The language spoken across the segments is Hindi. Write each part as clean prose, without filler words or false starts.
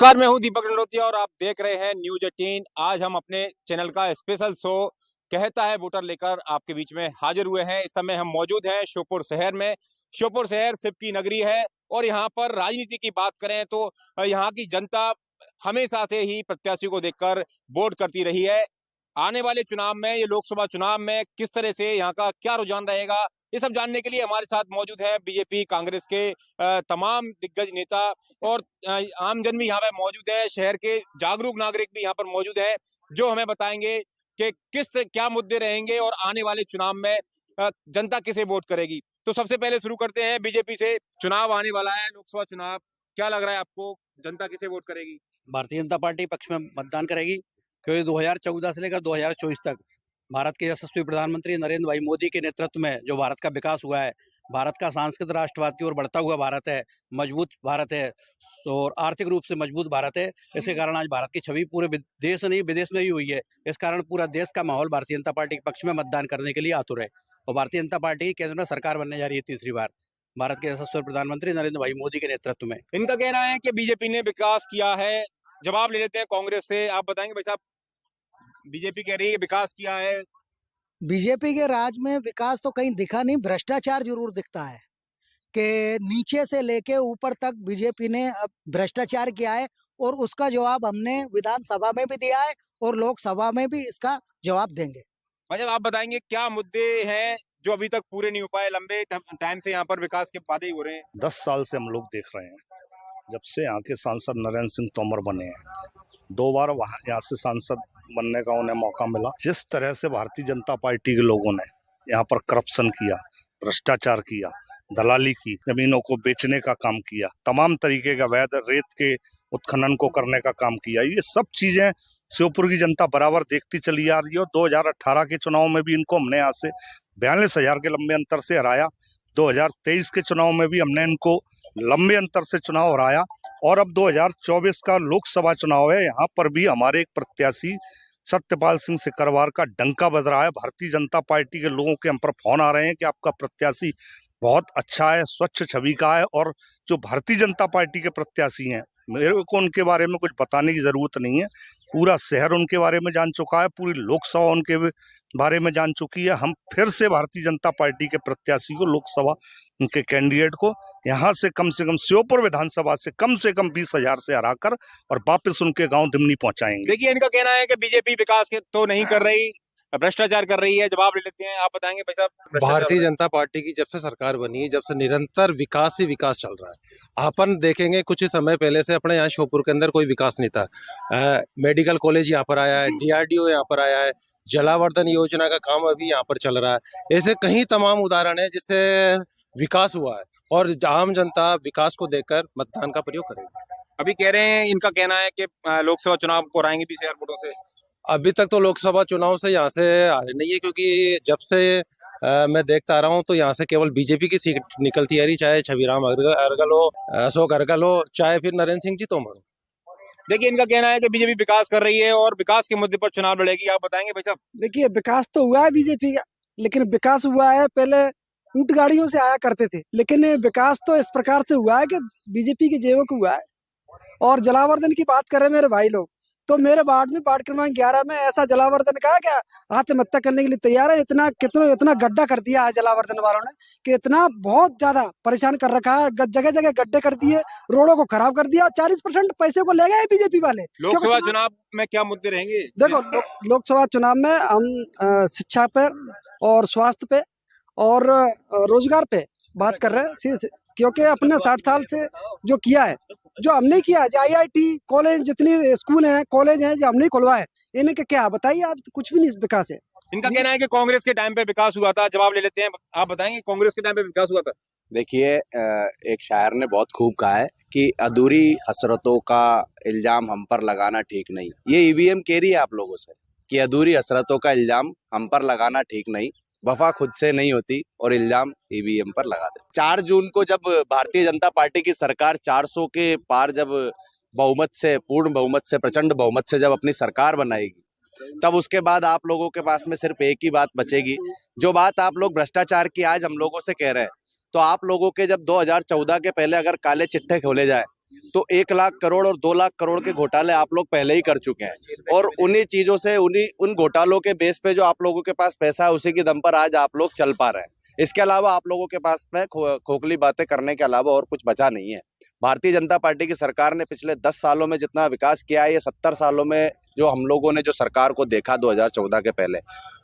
नमस्कार, मैं हूं दीपक नरोतिया और आप देख रहे हैं न्यूज 18। आज हम अपने चैनल का स्पेशल शो कहता है वोटर लेकर आपके बीच में हाजिर हुए हैं। इस समय हम मौजूद हैं श्योपुर शहर में। श्योपुर शहर शिव की नगरी है और यहाँ पर राजनीति की बात करें तो यहाँ की जनता हमेशा से ही प्रत्याशी को देखकर वोट करती रही है। आने वाले चुनाव में, ये लोकसभा चुनाव में किस तरह से यहाँ का क्या रुझान रहेगा, ये सब जानने के लिए हमारे साथ मौजूद है बीजेपी कांग्रेस के तमाम दिग्गज नेता और आमजन भी यहाँ पे मौजूद है। शहर के जागरूक नागरिक भी यहाँ पर मौजूद है जो हमें बताएंगे कि क्या मुद्दे रहेंगे और आने वाले चुनाव में जनता किसे वोट करेगी। तो सबसे पहले शुरू करते हैं बीजेपी से। चुनाव आने वाला है, लोकसभा चुनाव, क्या लग रहा है आपको, जनता किसे वोट करेगी? भारतीय जनता पार्टी पक्ष में मतदान करेगी, क्योंकि 2014 से लेकर 2024 तक भारत के यशस्वी प्रधानमंत्री नरेंद्र भाई मोदी के नेतृत्व में जो भारत का विकास हुआ है, भारत का सांस्कृतिक राष्ट्रवाद की ओर बढ़ता हुआ भारत है, मजबूत भारत है और आर्थिक रूप से मजबूत भारत है। इसके कारण आज भारत की छवि पूरे देश नहीं विदेश में भी हुई है। इस कारण पूरा देश का माहौल भारतीय जनता पार्टी के पक्ष में मतदान करने के लिए आतुर है और भारतीय जनता पार्टी की केंद्र में सरकार बनने जा रही है तीसरी बार, भारत के यशस्वी प्रधानमंत्री नरेंद्र भाई मोदी के नेतृत्व में। इनका कहना है कि बीजेपी ने विकास किया है। जवाब ले लेते हैं कांग्रेस से, आप बताएंगे भाई साहब। बीजेपी कह रही है विकास किया है। बीजेपी के राज में विकास तो कहीं दिखा नहीं, भ्रष्टाचार जरूर दिखता है कि नीचे से लेके ऊपर तक बीजेपी ने अब भ्रष्टाचार किया है और उसका जवाब हमने विधानसभा में भी दिया है और लोकसभा में भी इसका जवाब देंगे। भाई साहब, आप बताएंगे क्या मुद्दे हैं जो अभी तक पूरे नहीं हो पाए? लंबे टाइम से यहाँ पर विकास के वादे ही हो रहे हैं। 10 साल से हम लोग देख रहे हैं, जब से यहाँ के सांसद नरेंद्र सिंह तोमर बने हैं। 2 बार वहाँ यहाँ से सांसद बनने का उन्हें मौका मिला। जिस तरह से भारतीय जनता पार्टी के लोगों ने यहाँ पर करप्शन किया, भ्रष्टाचार किया, दलाली की, जमीनों को बेचने का काम किया, तमाम तरीके का वैध रेत के उत्खनन को करने का काम किया, ये सब चीजें श्योपुर की जनता बराबर देखती चली आ रही है। 2018 के चुनाव में भी इनको हमने यहाँ से 42,000 के लंबे अंतर से हराया। 2023 के चुनाव में भी हमने इनको लंबे अंतर से चुनाव हराया और अब 2024 का लोकसभा चुनाव है, यहाँ पर भी हमारे एक प्रत्याशी सत्यपाल सिंह सिकरवार का डंका बज रहा है। भारतीय जनता पार्टी के लोगों के हम पर फोन आ रहे हैं कि आपका प्रत्याशी बहुत अच्छा है, स्वच्छ छवि का है। और जो भारतीय जनता पार्टी के प्रत्याशी हैं, मेरे को उनके बारे में कुछ बताने की जरूरत नहीं है। पूरा शहर उनके बारे में जान चुका है, पूरी लोकसभा उनके बारे में जान चुकी है। हम फिर से भारतीय जनता पार्टी के प्रत्याशी को, लोकसभा उनके कैंडिडेट को यहाँ से कम श्योपुर विधानसभा से कम 20,000 से हराकर और वापस उनके गांव दिमनी पहुंचाएंगे। देखिए, इनका कहना है कि बीजेपी विकास तो नहीं कर रही, भ्रष्टाचार कर रही है। जवाब ले लेते हैं, आप बताएंगे भाई साहब। भारतीय जनता पार्टी की जब से सरकार बनी, जब से निरंतर विकास ही विकास चल रहा है। अपन देखेंगे कुछ ही समय पहले से अपने यहाँ श्योपुर के अंदर कोई विकास नहीं था। मेडिकल कॉलेज यहाँ पर आया है, DRDO यहाँ पर आया है, जलावर्धन योजना का काम अभी यहाँ पर चल रहा है। ऐसे कई तमाम उदाहरण है जिससे विकास हुआ है और आम जनता विकास को देखकर मतदान का प्रयोग करेगी। अभी कह रहे हैं, इनका कहना है कि लोकसभा चुनाव को हराएंगे 20,000 वोटों से। अभी तक तो लोकसभा चुनाव से यहाँ से हारे नहीं है, क्योंकि जब से मैं देखता आ रहा हूँ तो यहाँ से केवल बीजेपी की सीट निकलती आ रही, चाहे छविराम अरगल हो, अशोक अरगल हो, चाहे फिर नरेंद्र सिंह जी तोमर हो। देखिए, इनका कहना है कि बीजेपी विकास कर रही है और विकास के मुद्दे पर चुनाव लड़ेगी। आप बताएंगे भाई साहब। देखिए, विकास तो हुआ है बीजेपी का, लेकिन विकास हुआ है, पहले ऊंट गाड़ियों से आया करते थे, लेकिन विकास तो इस प्रकार से हुआ है कि बीजेपी के जेबों को हुआ है। और जलावर्धन की बात कर रहे हैं मेरे भाई लोग, तो मेरे वार्ड में वार्ड क्रमांक 11 में ऐसा जलावर्धन का क्या आत्महत्या करने के लिए तैयार है। इतना गड्ढा कर दिया है जलावर्धन वालों ने कि इतना बहुत ज्यादा परेशान कर रखा है। जगह जगह गड्ढे कर दिए, रोडों को खराब कर दिया, 40% पैसे को ले गए बीजेपी वाले। लोकसभा चुनाव में क्या मुद्दे रहेंगे? देखो, लोकसभा चुनाव में हम शिक्षा पे और स्वास्थ्य पे और रोजगार पे बात कर रहे हैं, क्योंकि अपने 60 साल से जो किया है, जो हमने किया है, IIT कॉलेज, जितनी स्कूल हैं, कॉलेज हैं, जो हमने खुलवाए, इनके क्या बताइए आप? कुछ भी नहीं विकास है। इनका कहना है कि कांग्रेस के टाइम पे विकास हुआ था। जवाब ले लेते हैं, आप बताएंगे कांग्रेस के टाइम पे विकास हुआ था। देखिए, एक शायर ने बहुत खूब कहा है कि अधूरी हसरतों का इल्जाम हम पर लगाना ठीक नहीं। ये EVM कह रही है आप लोगों से कि अधूरी हसरतों का इल्जाम हम पर लगाना ठीक नहीं, वफा खुद से नहीं होती और इल्जाम EVM पर लगा दे। 4 जून को जब भारतीय जनता पार्टी की सरकार 400 के पार जब बहुमत से, पूर्ण बहुमत से, प्रचंड बहुमत से जब अपनी सरकार बनाएगी, तब उसके बाद आप लोगों के पास में सिर्फ एक ही बात बचेगी। जो बात आप लोग भ्रष्टाचार की आज हम लोगों से कह रहे हैं, तो आप लोगों के जब 2014 के पहले अगर काले चिट्ठे खोले जाए तो 1 लाख करोड़ और 2 लाख करोड़ के घोटाले आप लोग पहले ही कर चुके हैं, और उन्हीं चीजों से उन घोटालों के बेस पे जो आप लोगों के पास पैसा है उसी के दम पर आज आप लोग चल पा रहे हैं। इसके अलावा आप लोगों के पास में खोखली बातें करने के अलावा और कुछ बचा नहीं है। भारतीय जनता पार्टी की सरकार ने पिछले 10 सालों में जितना विकास किया है, ये 70 सालों में जो हम लोगों ने जो सरकार को देखा 2014 के पहले,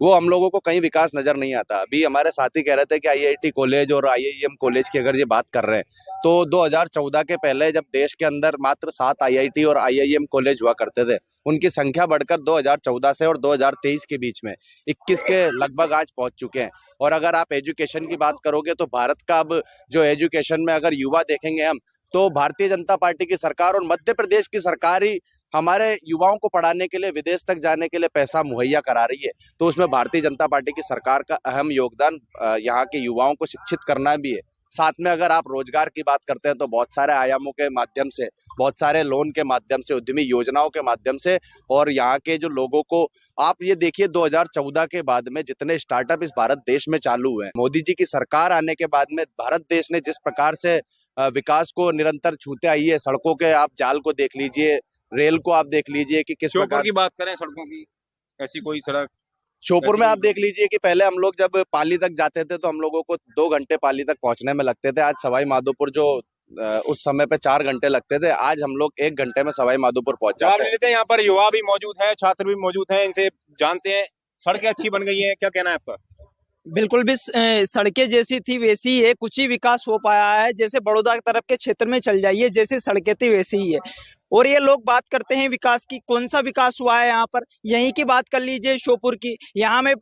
वो हम लोगों को कहीं विकास नजर नहीं आता। अभी हमारे साथी कह रहे थे कि IIT कॉलेज और IIM कॉलेज की अगर ये बात कर रहे हैं, तो 2014 के पहले जब देश के अंदर मात्र 7 IIT और IIM कॉलेज हुआ करते थे, उनकी संख्या बढ़कर 2014 से और 2023 के बीच में 21 के लगभग आज पहुंच चुके हैं। और अगर आप एजुकेशन की बात करोगे तो भारत का अब जो एजुकेशन में अगर युवा देखेंगे हम, तो भारतीय जनता पार्टी की सरकार और मध्य प्रदेश की सरकार ही हमारे युवाओं को पढ़ाने के लिए, विदेश तक जाने के लिए पैसा मुहैया करा रही है। तो उसमें भारतीय जनता पार्टी की सरकार का अहम योगदान यहाँ के युवाओं को शिक्षित करना भी है। साथ में अगर आप रोजगार की बात करते हैं तो बहुत सारे आयामों के माध्यम से, बहुत सारे लोन के माध्यम से, उद्यमी योजनाओं के माध्यम से, और यहाँ के जो लोगों को आप ये देखिए 2014 के बाद में जितने स्टार्टअप इस भारत देश में चालू हुए हैं, मोदी जी की सरकार आने के बाद में भारत देश ने जिस प्रकार से विकास को निरंतर छूते आई है, सड़कों के आप जाल को देख लीजिए, रेल को आप देख लीजिए कि किस श्योपुर प्रकार की बात करें सड़कों की, ऐसी कोई सड़क? श्योपुर में आप देख लीजिए कि पहले हम लोग जब पाली तक जाते थे तो हम लोगों को 2 घंटे पाली तक पहुंचने में लगते थे। आज सवाई माधोपुर जो उस समय पे 4 घंटे लगते थे, आज हम लोग 1 घंटे में सवाई माधोपुर पहुंच जवाब जाते ले हैं। लेते हैं, यहाँ पर युवा भी मौजूद है, छात्र भी मौजूद हैं, इनसे जानते हैं। सड़कें अच्छी बन गई हैं, क्या कहना है आपका? बिल्कुल भी सड़कें जैसी थी वैसी ही है, कुछ ही विकास हो पाया है। जैसे बड़ौदा तरफ के क्षेत्र में चल जाइए, जैसे सड़कें थी वैसी ही है। और ये लोग बात करते हैं विकास की, कौन सा विकास हुआ है यहाँ पर? यहीं की बात कर लीजिए श्योपुर की। यहाँ में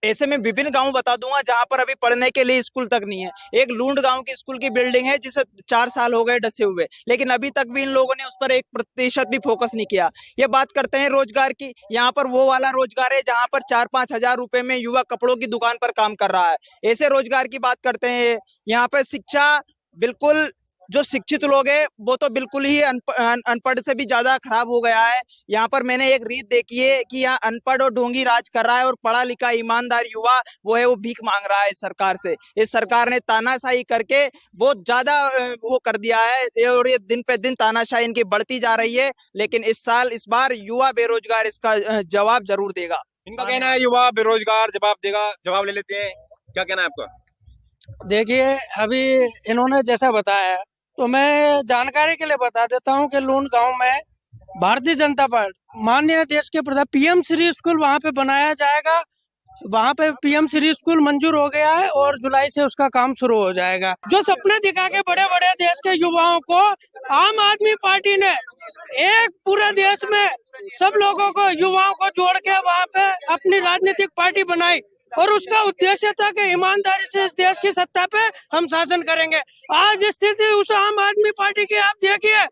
ऐसे में विभिन्न गांव बता दूंगा जहां पर अभी पढ़ने के लिए स्कूल तक नहीं है। एक लूंड गांव की स्कूल की बिल्डिंग है जिसे 4 साल हो गए डसे हुए, लेकिन अभी तक भी इन लोगों ने उस पर 1% भी फोकस नहीं किया। ये बात करते हैं रोजगार की, यहाँ पर वो वाला रोजगार है जहां पर 4-5 हजार रुपए में युवा कपड़ों की दुकान पर काम कर रहा है। ऐसे रोजगार की बात करते हैं। यहाँ पर शिक्षा, बिल्कुल जो शिक्षित लोग हैं वो तो बिल्कुल ही अनपढ़ से भी ज्यादा खराब हो गया है। यहाँ पर मैंने एक रीत देखी है कि यहाँ अनपढ़ और ढोंगी राज कर रहा है, और पढ़ा लिखा ईमानदार युवा वो है, वो भीख मांग रहा है इस सरकार से। इस सरकार ने तानाशाही करके बहुत ज्यादा वो कर दिया है, और ये दिन पे दिन तानाशाही इनकी बढ़ती जा रही है। लेकिन इस बार युवा बेरोजगार इसका जवाब जरूर देगा। इनका कहना है युवा बेरोजगार जवाब देगा। जवाब ले लेते हैं, क्या कहना है आपका? देखिए, अभी इन्होंने जैसा बताया तो मैं जानकारी के लिए बता देता हूं कि लूंड गांव में भारतीय जनता पार्टी माननीय देश के प्रधान PM श्री स्कूल वहां पे बनाया जाएगा। वहां पे PM श्री स्कूल मंजूर हो गया है और जुलाई से उसका काम शुरू हो जाएगा। जो सपने दिखा के बड़े बड़े देश के युवाओं को आम आदमी पार्टी ने एक पूरे देश में सब लोगों को, युवाओं को जोड़ के वहाँ पे अपनी राजनीतिक पार्टी बनाई, और उसका उद्देश्य था कि ईमानदारी से इस देश की सत्ता पे हम शासन करेंगे। आज स्थिति उस आम आदमी पार्टी की आप देखिए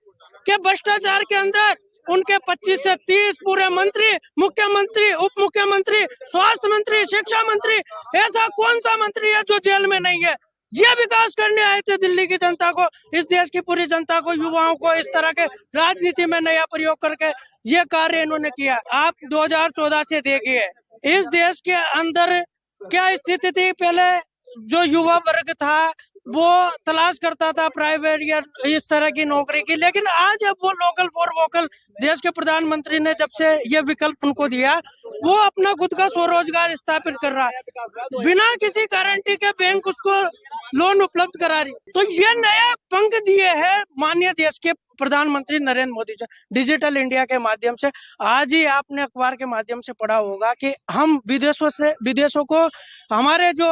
कि भ्रष्टाचार के अंदर उनके 25 से 30 पूरे मंत्री, मुख्यमंत्री, उप मुख्यमंत्री, स्वास्थ्य मंत्री, शिक्षा मंत्री, ऐसा कौन सा मंत्री है जो जेल में नहीं है? ये विकास करने आए थे दिल्ली की जनता को, इस देश की पूरी जनता को, युवाओं को इस तरह के राजनीति में नया प्रयोग करके ये कार्य इन्होंने किया। आप 2014 से देखिए इस देश के अंदर क्या स्थिति थी। पहले जो युवा वर्ग था वो तलाश करता था प्राइवेट या इस तरह की नौकरी की, लेकिन आज अब वो लोकल फॉर वोकल, देश के प्रधानमंत्री ने जब से ये विकल्प उनको दिया, वो अपना खुद का स्वरोजगार स्थापित कर रहा है। बिना किसी गारंटी के बैंक उसको लोन उपलब्ध करा रही। तो ये नए पंख दिए हैं माननीय देश के प्रधानमंत्री नरेंद्र मोदी जी डिजिटल इंडिया के माध्यम से। आज ही आपने अखबार के माध्यम से पढ़ा होगा कि हम विदेशों को हमारे जो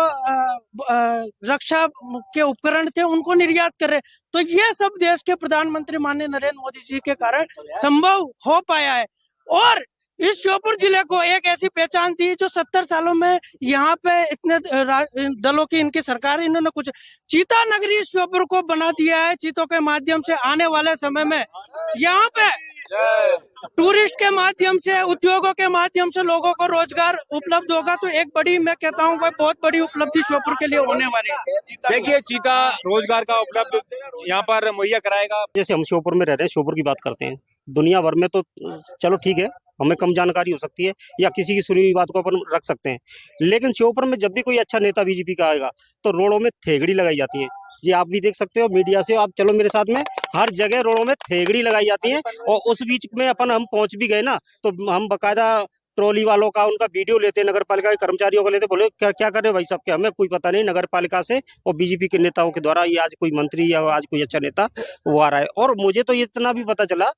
रक्षा के उपकरण थे उनको निर्यात कर रहे। तो ये सब देश के प्रधानमंत्री माननीय नरेंद्र मोदी जी के कारण संभव हो पाया है। और इस श्योपुर जिले को एक ऐसी पहचान थी जो 70 सालों में यहाँ पे इतने दलों की इनकी सरकार, इन्होंने कुछ चीता नगरी श्योपुर को बना दिया है। चीतों के माध्यम से आने वाले समय में यहाँ पे टूरिस्ट के माध्यम से, उद्योगों के माध्यम से लोगों को रोजगार उपलब्ध होगा। तो एक बड़ी, मैं कहता हूँ, बहुत बड़ी उपलब्धि श्योपुर के लिए होने वाली है। देखिए, चीता रोजगार का उपलब्ध यहाँ पर मुहैया कराएगा। जैसे हम श्योपुर में रह रहे हैं, श्योपुर की बात करते हैं, दुनिया भर में तो चलो ठीक है, हमें कम जानकारी हो सकती है या किसी की सुनी हुई बात को अपन रख सकते हैं, लेकिन श्योपुर में जब भी कोई अच्छा नेता बीजेपी का आएगा तो रोडों में थेगड़ी लगाई जाती है। ये आप भी देख सकते हो मीडिया से। आप चलो मेरे साथ में, हर जगह रोडों में थेगड़ी लगाई जाती है। और उस बीच में हम पहुंच भी गए ना, तो हम बकायदा ट्रॉली वालों का उनका वीडियो लेते, नगर पालिका के कर्मचारियों का लेते, बोले क्या क्या कर रहे हो भाई साहब, क्या हमें कोई पता नहीं, नगर पालिका से और बीजेपी के नेताओं के द्वारा ये आज कोई मंत्री या आज कोई अच्छा नेता वो आ रहा है। और मुझे तो इतना भी पता चला,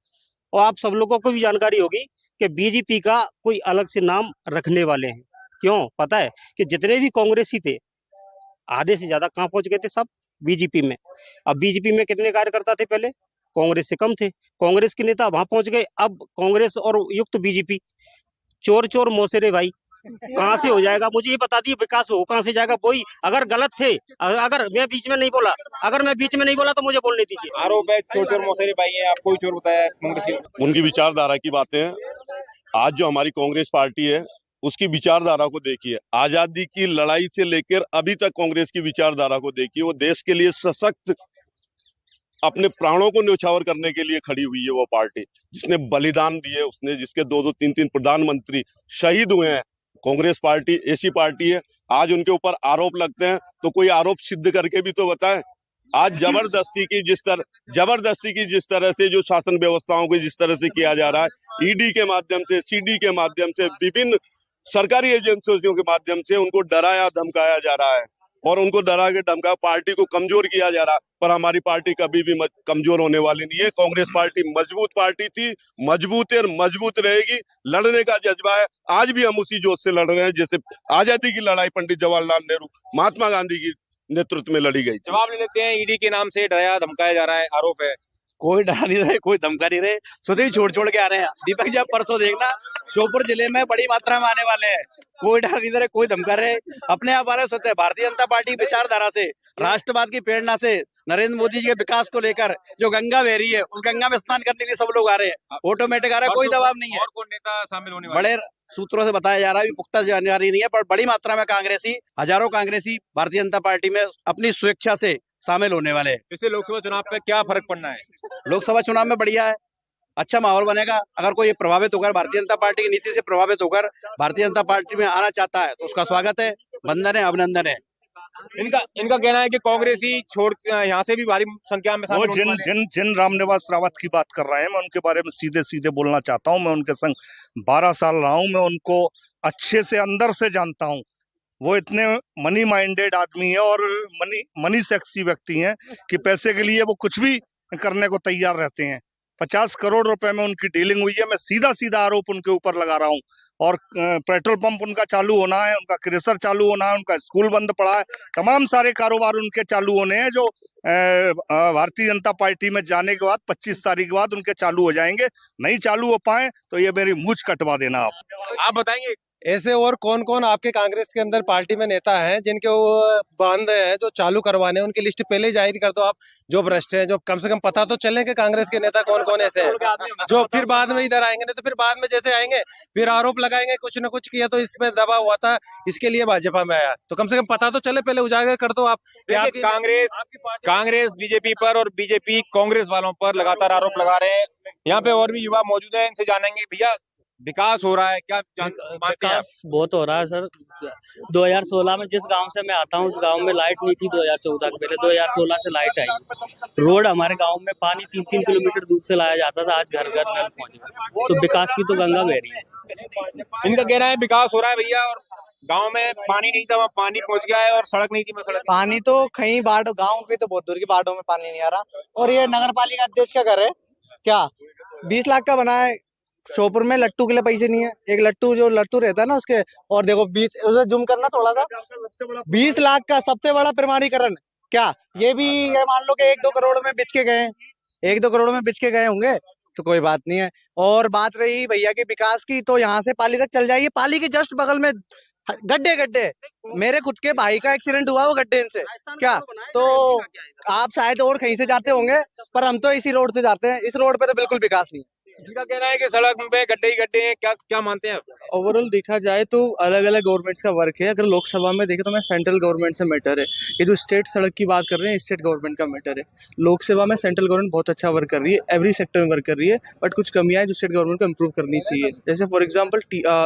और आप सब लोगों को भी जानकारी होगी, कि बीजेपी का कोई अलग से नाम रखने वाले हैं। क्यों पता है कि जितने भी कांग्रेसी थे आधे से ज्यादा कहाँ पहुंच गए थे, सब बीजेपी में। अब बीजेपी में कितने कार्यकर्ता थे पहले, कांग्रेस से कम थे, कांग्रेस के नेता वहां पहुंच गए। अब कांग्रेस और युक्त बीजेपी, चोर चोर मोसेरे भाई, कहाँ से हो जाएगा मुझे ये बता दिए, विकास हो कहाँ से जाएगा। वही अगर गलत थे, अगर मैं बीच में नहीं बोला, तो मुझे बोलने दीजिए। आरोप है चोर चोर मौसेरे भाई है, आपको भी चोर बताया कांग्रेस। उनकी विचारधारा की बातें हैं। आज जो हमारी कांग्रेस पार्टी है उसकी विचारधारा को देखिए, आजादी की लड़ाई से लेकर अभी तक कांग्रेस की विचारधारा को देखिए। वो देश के लिए सशक्त, अपने प्राणों को न्यौछावर करने के लिए खड़ी हुई है वो पार्टी, जिसने बलिदान दिए, उसने जिसके 2-2, 3-3 प्रधानमंत्री शहीद हुए हैं। कांग्रेस पार्टी ऐसी पार्टी है, आज उनके ऊपर आरोप लगते हैं तो कोई आरोप सिद्ध करके भी तो बताएं। आज जबरदस्ती की जिस तरह से जो शासन व्यवस्थाओं को जिस तरह से किया जा रहा है, ईडी के माध्यम से, सीडी के माध्यम से, विभिन्न सरकारी एजेंसियों के माध्यम से उनको डराया धमकाया जा रहा है, और उनको डरा के धमका पार्टी को कमजोर किया जा रहा है। पर हमारी पार्टी कभी भी कमजोर होने वाली नहीं है। कांग्रेस पार्टी मजबूत पार्टी थी, मजबूत है और मजबूत रहेगी। लड़ने का जज्बा है, आज भी हम उसी जोश से लड़ रहे हैं जैसे आजादी की लड़ाई पंडित जवाहरलाल नेहरू, महात्मा गांधी की नेतृत्व में लड़ी गई। जवाब ले लेते हैं, ईडी के नाम से डराया धमकाया जा रहा है, आरोप है। कोई डरा नहीं रहे, कोई धमका नहीं रहे, स्वतः छोड़ के आ रहे हैं। दीपक जी आप परसों देखना, श्योपुर जिले में बड़ी मात्रा में आने वाले हैं। कोई डर नहीं रहे, कोई धमका रहे, अपने आप आ रहे स्वतः। भारतीय जनता पार्टी की विचारधारा से, राष्ट्रवाद की प्रेरणा से, नरेंद्र मोदी जी के विकास को लेकर जो गंगा बह रही है, उस गंगा में स्नान करने के लिए सब लोग आ रहे हैं, ऑटोमेटिक आ रहा है, कोई दबाव नहीं है। और कौन नेता शामिल होने वाले? बड़े सूत्रों से बताया जा रहा है, पुख्ता जानकारी नहीं है, पर बड़ी मात्रा में कांग्रेसी, हजारों कांग्रेसी भारतीय जनता पार्टी में अपनी स्वेच्छा से शामिल होने वाले हैं। इससे लोकसभा चुनाव पे क्या फर्क पड़ना है? लोकसभा चुनाव में बढ़िया है, अच्छा माहौल बनेगा। अगर कोई प्रभावित होकर, भारतीय जनता पार्टी की नीति से प्रभावित होकर भारतीय जनता पार्टी में आना चाहता है तो उसका स्वागत है, वंदन है, अभिनंदन है। इनका कहना है कि कांग्रेसी छोड़ यहाँ से भी भारी संख्या में वो जिन रामनिवास रावत की बात कर रहे हैं, मैं उनके बारे में सीधे सीधे बोलना चाहता हूं। मैं उनके संग 12 साल रहा हूं, मैं उनको अच्छे से अंदर से जानता हूं। वो इतने मनी माइंडेड आदमी है और मनी सेक्सी व्यक्ति हैं कि पैसे के लिए वो कुछ भी करने को तैयार रहते हैं। 50 करोड़ रुपए में उनकी डीलिंग हुई है। मैं सीधा आरोप उनके ऊपर लगा रहा हूं। और पेट्रोल पंप उनका चालू होना है, उनका क्रेशर चालू होना है, उनका स्कूल बंद पड़ा है, तमाम सारे कारोबार उनके चालू होने हैं जो भारतीय जनता पार्टी में जाने के बाद 25 तारीख के बाद उनके चालू हो जाएंगे। नहीं चालू हो पाए तो ये मेरी मूंछ कटवा देना। आप बताएंगे ऐसे और कौन कौन आपके कांग्रेस के अंदर पार्टी में नेता हैं जिनके वो बंद हैं, जो चालू करवाने, उनकी लिस्ट पहले ही जाहिर कर दो आप, जो भ्रष्ट हैं, जो कम से कम पता तो चले कि कांग्रेस के नेता कौन कौन ऐसे हैं, जो फिर बाद में इधर आएंगे। नहीं तो फिर बाद में जैसे आएंगे फिर आरोप लगाएंगे कुछ न कुछ किया तो इसमें दबा हुआ था, इसके लिए भाजपा में आया। तो कम से कम पता तो चले, पहले उजागर कर दो आप। कांग्रेस बीजेपी पर और बीजेपी कांग्रेस वालों पर लगातार आरोप लगा रहे हैं। यहाँ पे और भी युवा मौजूद हैं, इनसे जानेंगे। भैया विकास हो रहा है क्या? विकास बहुत हो रहा है सर। 2016 में जिस गांव से मैं आता हूँ उस गांव में लाइट नहीं थी 2014 के पहले। 2016 से लाइट आई। रोड हमारे गांव में पानी 3-3 किलोमीटर दूर से लाया जाता था, आज घर घर नल पहुंचे। तो विकास की तो गंगा बह रही है। इनका कहना है विकास हो रहा है भैया, और गांव में पानी नहीं था, वहाँ पानी पहुंच गया है, और सड़क नहीं थी, सड़क पानी तो कहीं बाढ़, गाँव की तो बहुत दूर की बाढ़ों में पानी नहीं आ रहा। और ये नगर पालिका अध्यक्ष क्या करे, क्या 20 लाख का बना है, श्योपुर में लट्टू के लिए पैसे नहीं है। एक लट्टू जो लट्टू रहता है ना उसके, और देखो 20, उसे जूम करना थोड़ा सा, 20 लाख का सबसे बड़ा प्रमाणीकरण। क्या ये भी ये मान लो कि 1-2 करोड़ में बिच के गए, 1-2 करोड़ में बिच के गए होंगे, तो कोई बात नहीं है। और बात रही भैया के विकास की, तो यहाँ से पाली तक चल जाइए, पाली के जस्ट बगल में गड्ढे, मेरे खुद के भाई का एक्सीडेंट हुआ वो गड्ढे से। क्या तो आप शायद और कहीं से जाते होंगे, पर हम तो इसी रोड से जाते हैं। इस रोड पे तो बिल्कुल विकास नहीं है। इनका कहना है कि सड़क पे गड्ढे ही गड्ढे हैं, क्या मानते हैं आप? ओवरऑल देखा जाए तो अलग अलग गवर्नमेंट्स का वर्क है। अगर लोकसभा में देखें तो मैं सेंट्रल गवर्नमेंट से मैटर है, ये जो स्टेट सड़क की बात कर रहे हैं स्टेट गवर्नमेंट का मैटर है। लोकसभा में सेंट्रल गवर्नमेंट बहुत अच्छा वर्क कर रही है, एवरी सेक्टर में वर्क कर रही है, बट कुछ कमियां हैं जो स्टेट गवर्नमेंट को इम्प्रूव करनी चाहिए। जैसे फॉर एग्जाम्पल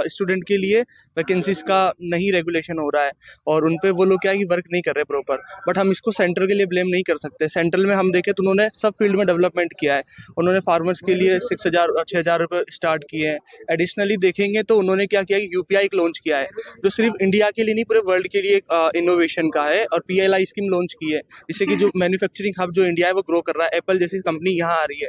स्टूडेंट के लिए वैकेंसीज का नहीं रेगुलेशन हो रहा है और उन पे वो लोग क्या है कि वर्क नहीं कर रहे प्रॉपर, बट हम इसको सेंट्रल के लिए ब्लेम नहीं कर सकते। सेंट्रल में हम देखें तो उन्होंने सब फील्ड में डेवलपमेंट किया है। उन्होंने फार्मर्स के लिए 6,000 रुपये स्टार्ट किए हैं। एडिशनली देखेंगे तो उन्होंने क्या किया कि यूपीआई लॉन्च किया है, जो सिर्फ इंडिया के लिए नहीं पूरे वर्ल्ड के लिए इनोवेशन का है, और PLI स्कीम लॉन्च की है, जिससे कि जो मैन्युफैक्चरिंग हब जो इंडिया है वो ग्रो कर रहा है। एप्पल जैसी कंपनी यहाँ आ रही है।